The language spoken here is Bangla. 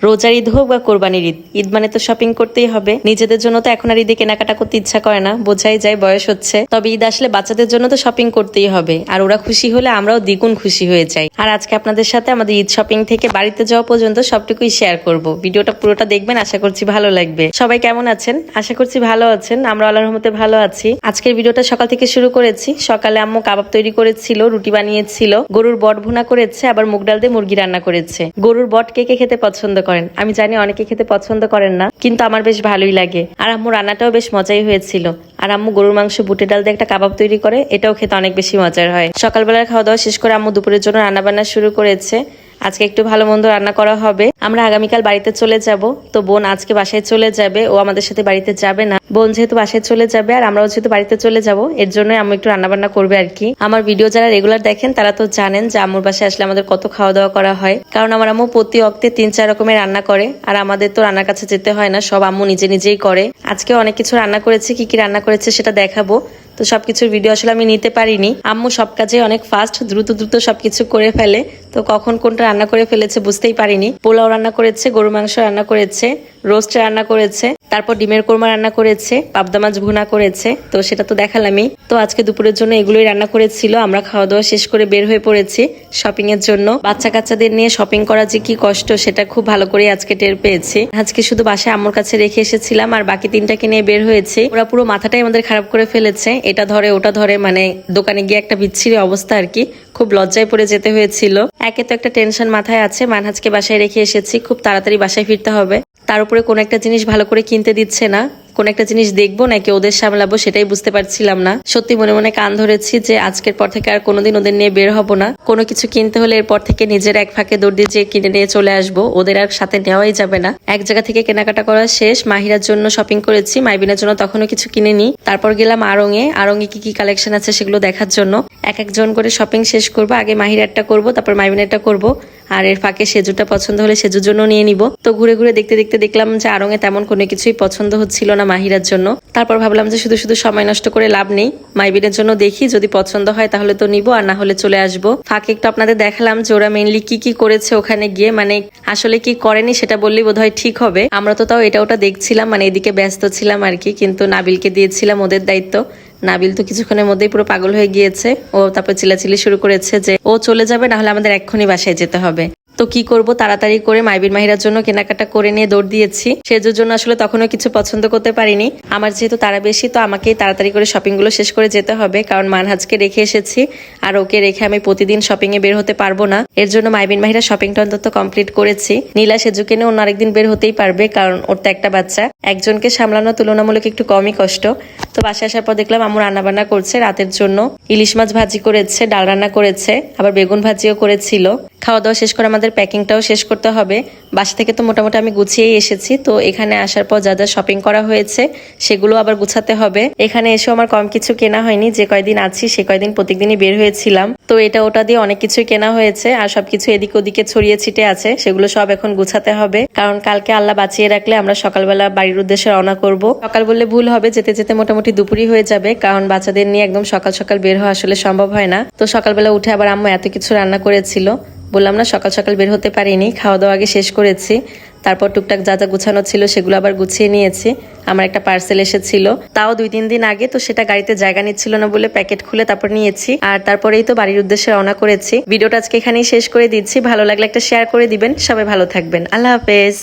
রোজার ঈদ হোক বা কোরবানির ঈদ, ঈদ মানে তো শপিং করতেই হবে। নিজেদের জন্য তো এখন আর ঈদে কেনাকাটা করতে ইচ্ছা করে না, বোঝাই যায় বয়স হচ্ছে। তবে ঈদ আসলে বাচ্চাদের জন্য তো শপিং করতেই হবে, আর ওরা খুশি হলে আমরাও দ্বিগুণ খুশি হয়ে যাই। আর আজকে আপনাদের সাথে আমাদের ঈদ শপিং থেকে বাড়িতে যাওয়া পর্যন্ত সবটুকুই শেয়ার করব। ভিডিওটা পুরোটা দেখবেন, আশা করছি ভালো লাগবে। সবাই কেমন আছেন? আশা করছি ভালো আছেন। আমরা আল্লাহর রহমতে ভালো আছি। আজকের ভিডিওটা সকাল থেকে শুরু করেছি। সকালে আম্মু কাবাব তৈরি করেছিল, রুটি বানিয়েছিল, গরুর বট ভুনা করেছে, আবার মুগ ডাল দিয়ে মুরগি রান্না করেছে। গরুর বট কে কে খেতে পছন্দ করেন? আমি জানি অনেকে খেতে পছন্দ করেন না, কিন্তু আমার বেশ ভালোই লাগে। আর আম্মু রান্নাটাও বেশ মজাই হয়েছিল। আর আম্মু গরুর মাংস বুটের ডাল দিয়ে একটা কাবাব তৈরি করে, এটাও খেতে অনেক বেশি মজার হয়। সকালবেলার খাওয়া দাওয়া শেষ করে আম্মু দুপুরের জন্য রান্না বান্না শুরু করেছে। আজকে একটু ভালো মন্দ রান্না করা হবে। আমরা আগামীকাল বাড়িতে চলে যাব, তো বোন আজকে বাসায় চলে যাবে, ও আমাদের সাথে বাড়িতে যাবে না। বোন যেহেতু বাসায় চলে যাবে আর আমরাও যেহেতু বাড়িতে চলে যাব, এর জন্য আম্মু একটু রান্না বান্না করবে আর কি। আমার ভিডিও যারা রেগুলার দেখেন তারা তো জানেন যে আম্মুর বাসায় আসলে আমাদের কত খাওয়া দাওয়া করা হয়, কারণ আমার আম্মু প্রতি অক্তে 3-4 রকমের রান্না করে। আর আমাদের তো রান্নার কাছে যেতে হয় না, সব আম্মু নিজে নিজেই করে। আজকে অনেক কিছু রান্না করেছে, কি কি রান্না করেছে সেটা দেখাবো। তো সবকিছুর ভিডিও আসলে আমি নিতে পারিনি। আম্মু সব কাজে অনেক ফাস্ট, দ্রুত দ্রুত সবকিছু করে ফেলে, তো কখন কোনটা রান্না করে ফেলেছে বুঝতেই পারিনি। পোলাও রান্না করেছে, গরু মাংস রান্না করেছে, রোস্ট রান্না করেছে, তারপর ডিমের কোরমা রান্না করেছে, পাবদা মাছ ভুনা করেছে, তো সেটা তো দেখালামই। তো আজকে দুপুরের জন্য এগুলোই রান্না করেছিল। আমরা খাওয়া দাওয়া শেষ করে বের হয়ে পড়েছি শপিং এর জন্য। বাচ্চা কাচ্চাদের নিয়ে শপিং করা যে কি কষ্ট সেটা খুব ভালো করে আজকে টের পেয়েছি। আজকে শুধু বাসায় আম্মুর কাছে রেখে এসেছিলাম, আর বাকি 3টাকে নিয়ে বের হয়েছি। ওরা পুরো মাথাটাই আমাদের খারাপ করে ফেলেছে, এটা ধরে ওটা ধরে, মানে দোকানে গিয়ে একটা বিচ্ছিরি অবস্থা আর কি। খুব লজ্জায় পড়ে যেতে হয়েছিল। একে তো একটা টেনশন মাথায় আছে, মানহাজকে বাসায় রেখে এসেছি, খুব তাড়াতাড়ি বাসায় ফিরতে হবে। তার উপরে কোন একটা জিনিস ভালো করে কিনতে দিচ্ছে না, কোন একটা জিনিস দেখবো নাকি ওদের সামলাবো সেটাই বুঝতে পারছিলাম না। সত্যি মনে মনে কান ধরেছি যে আজকের পর থেকে আর কোনোদিন ওদের নিয়ে বের হব না। কোনো কিছু কিনতে হলে এরপর থেকে নিজের এক ফাঁকে দৌড় দিয়ে যে কিনে নিয়ে চলে আসবো, ওদের আর সাথে নেওয়াই যাবে না। এক জায়গা থেকে কেনাকাটা করা শেষ। মাহিরার জন্য শপিং করেছি, মাইবিনের জন্য তখনও কিছু কিনে নি। তারপর গেলাম আড়ং-এ কি কি কালেকশন আছে সেগুলো দেখার জন্য। এক একজন করে শপিং শেষ করবো, আগে মাহিরারটা করবো, তারপর মাইবিনেরটা করবো, আর এর ফাঁকে সেজুটা পছন্দ হলে সেজুর জন্য নিয়ে নিব। তো ঘুরে ঘুরে দেখতে দেখতে দেখলাম যে আড়ং-এ তেমন কোনো কিছুই পছন্দ হচ্ছিল না মাহিরার জন্য। তারপর ভাবলাম যে শুধু শুধু সময় নষ্ট করে লাভ নেই, মাইবিনের জন্য দেখি, যদি পছন্দ হয় তাহলে তো নিব, আর না হলে চলে আসবো। ফাঁকে একটু আপনাদের দেখালাম যে ওরা মেইনলি কি কি করেছে ওখানে গিয়ে, মানে আসলে কি করেনি সেটা বললেই বোধহয় ঠিক হবে। আমরা তো তাও এটা ওটা দেখছিলাম, মানে এদিকে ব্যস্ত ছিলাম আর কি, কিন্তু নাবিলকে দিয়েছিলাম ওদের দায়িত্ব। নাবিল তো কিছুক্ষণের মধ্যেই পুরো পাগল হয়ে গিয়েছে। ও তারপর চিল্লাচিল্লি শুরু করেছে যে ও চলে যাবে, না হলে আমাদের এক্ষুনি বাসায় যেতে হবে। তো কি করব, তাড়াতাড়ি করে মাইবিন মাহিরার জন্য কেনাকাটা করে নিয়ে দৌড় দিয়েছি। সেজুর জন্য আসলে তখনও কিছু পছন্দ করতে পারিনি। আমার যেহেতু তারা বেশি, তো আমাকেই তাড়াতাড়ি করে শপিং গুলো শেষ করে যেতে হবে, কারণ মানহাজকে রেখে এসেছি, আর ওকে রেখে আমি প্রতিদিন শপিং এ বের হতে পারবো না। এর জন্য মাইবিন মাহিরা শপিংটা অন্তত কমপ্লিট করেছি। নীলা সেজুকে নিয়ে অন্য আরেকদিন বের হতেই পারবে, কারণ ওর তো একটা বাচ্চা, একজনকে সামলানো তুলনামূলক একটু কমই কষ্ট। তো বাসায় আসার পর দেখলাম আম্মু রান্না বান্না করছে রাতের জন্য। ইলিশ মাছ ভাজি করেছে, ডাল রান্না করেছে, আবার বেগুন ভাজিও করেছিল। খাওয়া দাওয়া শেষ করে আমাদের প্যাকিংটাও শেষ করতে হবে। বাসা থেকে তো মোটামুটি আমি গুছিয়েই এসেছি, তো এখানে আসার পর যা যা শপিং করা হয়েছে সেগুলো আবার গুছাতে হবে। এখানে এসেও আমার কম কিছু কেনা হয়নি, যে কয়দিন আছি সে কয়দিন প্রত্যেকদিনই বের হয়েছিলাম, তো এটা ওটা দিয়ে অনেক কিছুই কেনা হয়েছে। আর সবকিছু এদিকে ওদিকে ছড়িয়ে ছিটে আছে, সেগুলো সব এখন গুছাতে হবে, কারণ কালকে আল্লাহ বাঁচিয়ে রাখলে আমরা সকালবেলা বাড়ির উদ্দেশ্যে রওনা করব। সকাল বললে ভুল হবে, যেতে যেতে মোটামুটি দুপুরই হয়ে যাবে, কারণ বাচ্চাদের নিয়ে একদম সকাল সকাল বের হওয়া আসলে সম্ভব হয় না। তো সকালবেলা উঠে আবার আম্মু এত কিছু রান্না করেছিল, বললাম না সকাল সকাল বের হতে পারিনি, খাওয়া দাওয়া আগে শেষ করেছি। তারপর টুকটাক যা যা গুছানো ছিল সেগুলো আবার গুছিয়ে নিয়েছি। আমার একটা পার্সেল এসেছিল, তাও 2-3 দিন আগে, তো সেটা গাড়িতে জায়গা নিচ্ছিল না বলে প্যাকেট খুলে তারপর নিয়েছি। আর তারপরেই তো বাড়ির উদ্দেশ্যে রওনা করেছি। ভিডিওটা আজকে এখানেই শেষ করে দিচ্ছি। ভালো লাগলে একটা শেয়ার করে দিবেন। সবাই ভালো থাকবেন। আল্লাহ হাফেজ।